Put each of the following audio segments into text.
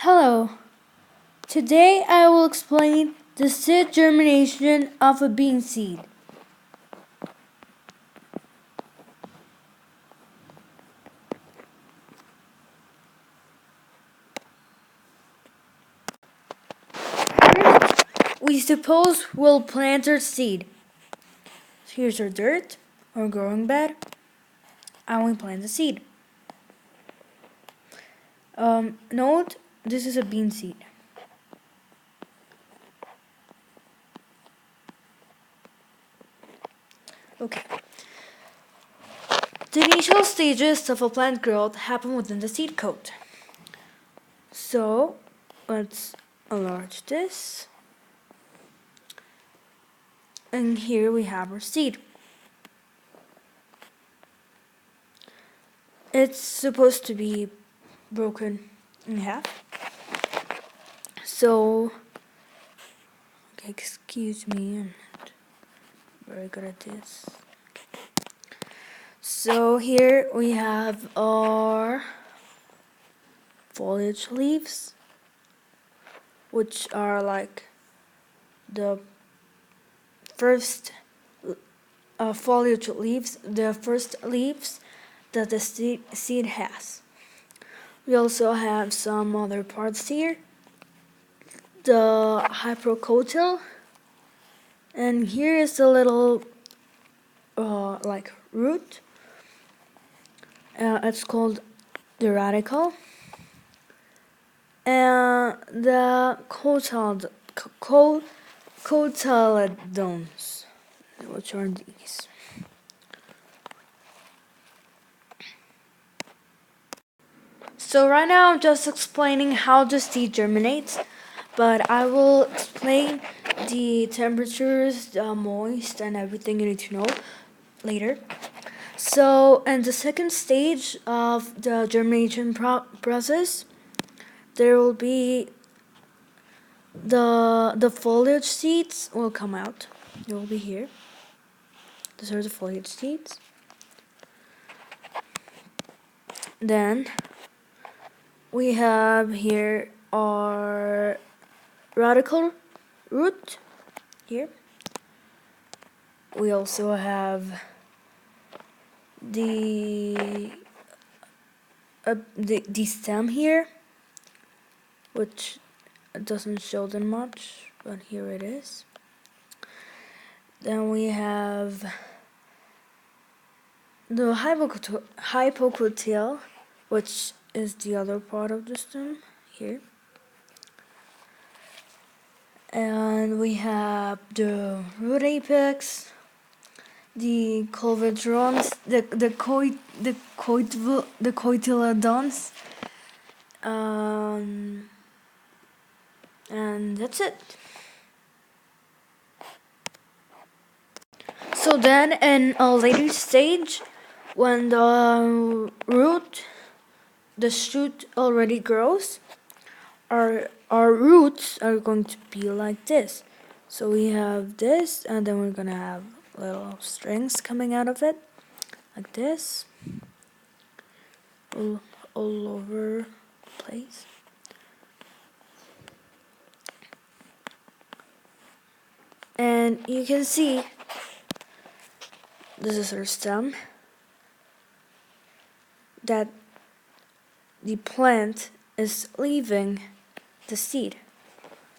Hello. Today I will explain the seed germination of a bean seed. We suppose we'll plant our seed. Here's our dirt, our growing bed, and we plant the seed. Note, this is a bean seed. Okay. The initial stages of a plant growth happen within the seed coat. So, let's enlarge this. And here we have our seed. It's supposed to be broken in half. So, okay, excuse me, I'm not very good at this. So here we have our foliage leaves, which are like the first foliage leaves, the first leaves that the seed has. We also have some other parts here. The hypocotyl, and here is the little like root. It's called the radical, and the cotyledons, which are these. So right now I'm just explaining how the seed germinates, but I will explain the temperatures, the moist, and everything you need to know later. So in the second stage of the germination process, there will be the foliage seeds will come out. They will be here. These are the foliage seeds. Then we have here our radical root here. We also have the stem here, which doesn't show them much, but here it is. Then we have the hypocotyl, which is the other part of the stem here. And we have the root apex, the cotyledons, the cotyledons, and that's it. So then, in a later stage, when the shoot already grows, our roots are going to be like this. So we have this, and then we're gonna have little strings coming out of it, like this, all over the place. And you can see this is our stem, that the plant is leaving the seed.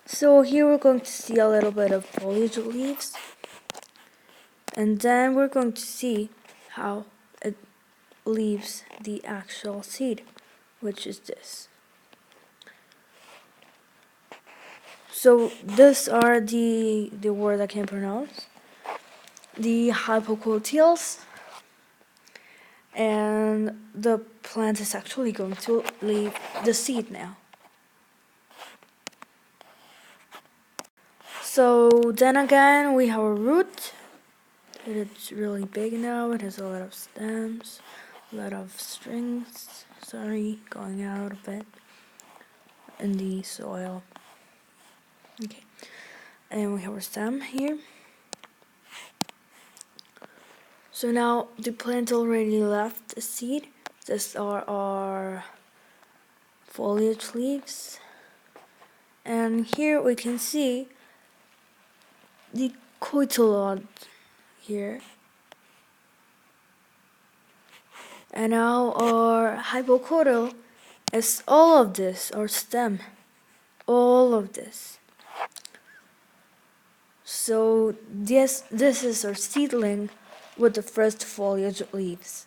So here we're going to see a little bit of foliage leaves, and then we're going to see how it leaves the actual seed, which is this. So these are the word I can't pronounce. The hypocotyls, and the plant is actually going to leave the seed now. So then again, we have a root. It's really big now. It has a lot of stems, a lot of strings, going out a bit in the soil. Okay, and we have our stem here. So now the plant already left the seed. These are our foliage leaves, And here we can see the cotyledon here. And now our hypocotyl is all of this, our stem, all of this. So this is our seedling with the first foliage leaves.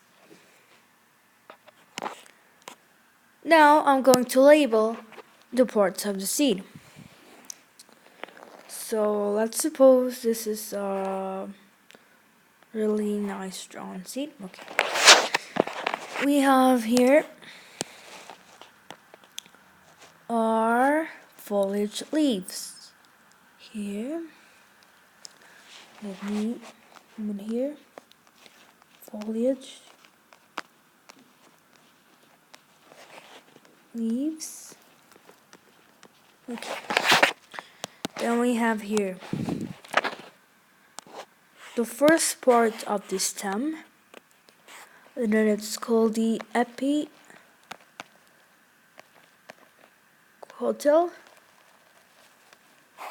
Now I'm going to label the parts of the seed. So let's suppose this is a really nice drawn seed. Okay. We have here our foliage leaves. Here. Let me put here. Foliage. Leaves. Okay. Then we have here the first part of the stem, and then it's called the epicotyl.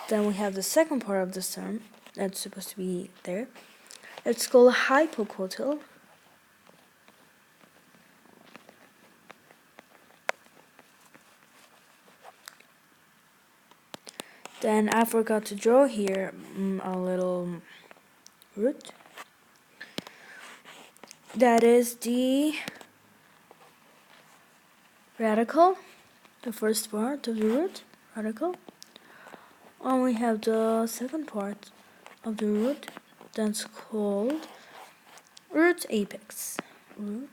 Then we have the second part of the stem that's supposed to be there. It's called hypocotyl. Then I forgot to draw here a little root. That is the radical, the first part of the root, radical. And we have the second part of the root that's called root apex. Root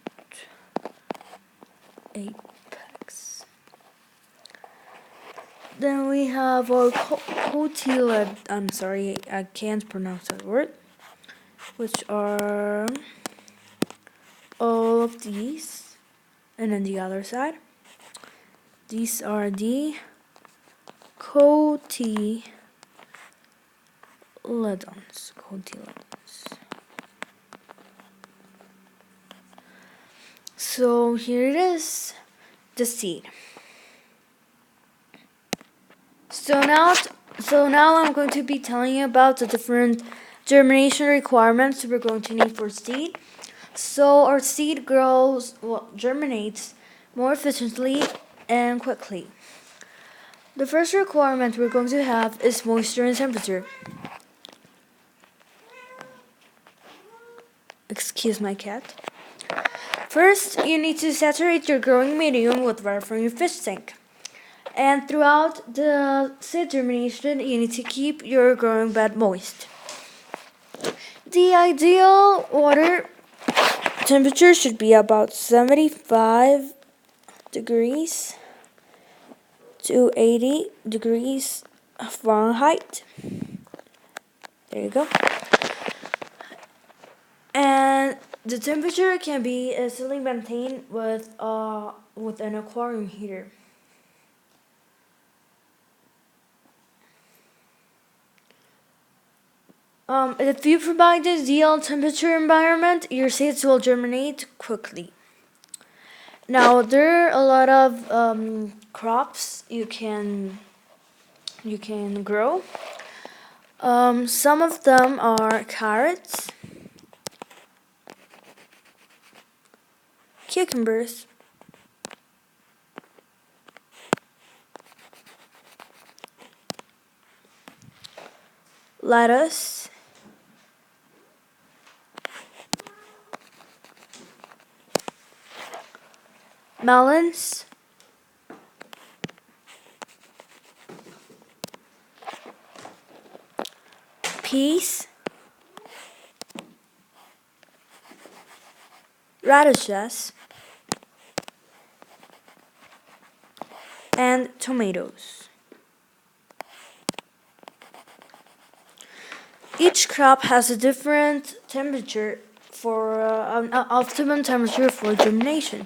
apex. Then we have our cotyledon. I'm sorry, I can't pronounce that word. Which are all of these, and then the other side. These are the cotyledons. So here it is, the seed. So now I'm going to be telling you about the different germination requirements we're going to need for seed. So our seed germinates more efficiently and quickly. The first requirement we're going to have is moisture and temperature. Excuse my cat. First, you need to saturate your growing medium with water from your fish tank. And throughout the seed germination, you need to keep your growing bed moist. The ideal water temperature should be about 75 degrees to 80 degrees Fahrenheit. There you go. And the temperature can be easily maintained with an aquarium heater. If you provide the ideal temperature environment, your seeds will germinate quickly. Now there are a lot of crops you can grow. Some of them are carrots, cucumbers, lettuce, melons, peas, radishes, and tomatoes. Each crop has a different temperature for an optimum temperature for germination.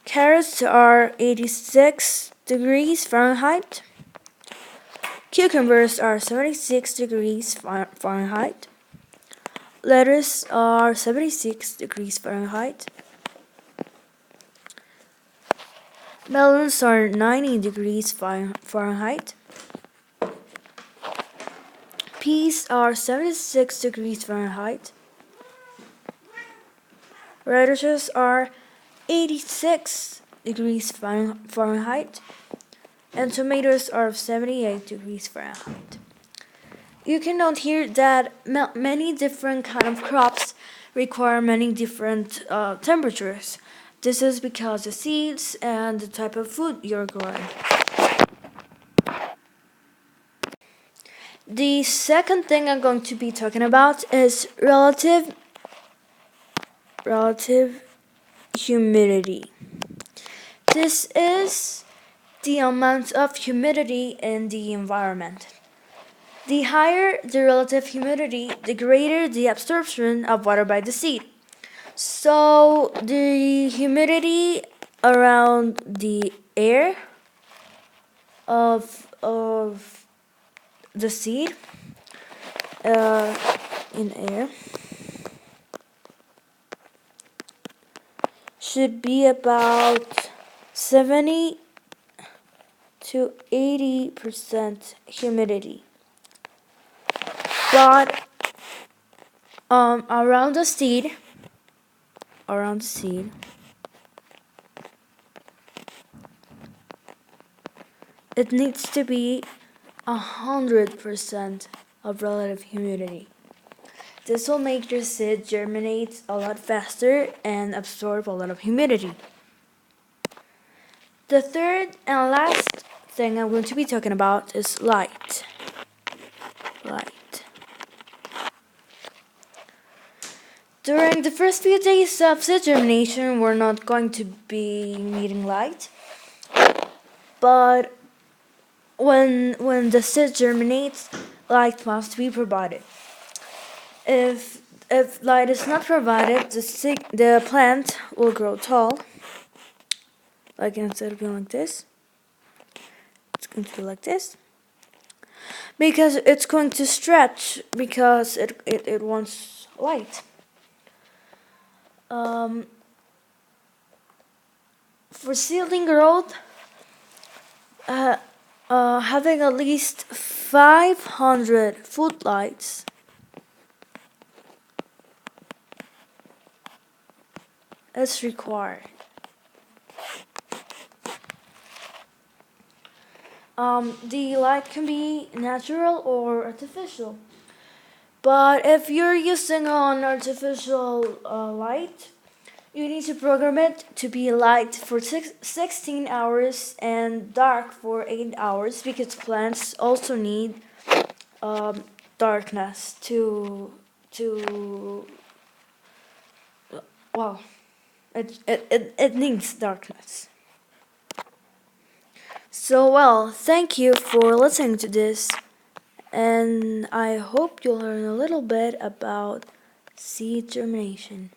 Carrots are 86 degrees Fahrenheit. Cucumbers are 76 degrees Fahrenheit. Lettuce are 76 degrees Fahrenheit. Melons are 90 degrees Fahrenheit. Peas are 76 degrees Fahrenheit. Radishes are 86 degrees Fahrenheit. And tomatoes are 78 degrees Fahrenheit. You can note here that many different kind of crops require many different temperatures. This is because the seeds and the type of food you're growing. The second thing I'm going to be talking about is relative humidity. This is the amount of humidity in the environment. The higher the relative humidity, the greater the absorption of water by the seed. So the humidity around the air of the seed in air should be about 70 to 80% humidity. But around the seed, it needs to be 100% of relative humidity. This will make your seed germinate a lot faster and absorb a lot of humidity. The third and last thing I'm going to be talking about is light. During the first few days of seed germination, we're not going to be needing light. But when the seed germinates, light must be provided. If light is not provided, the plant will grow tall. Like instead of being like this, it's going to be like this. Because it's going to stretch because it wants light. For seedling growth, having at least 500 footlights is required. The light can be natural or artificial. But if you're using an artificial light, you need to program it to be light for 16 hours and dark for 8 hours because plants also need darkness to well, it needs darkness. So well, thank you for listening to this, and I hope you'll learn a little bit about seed germination.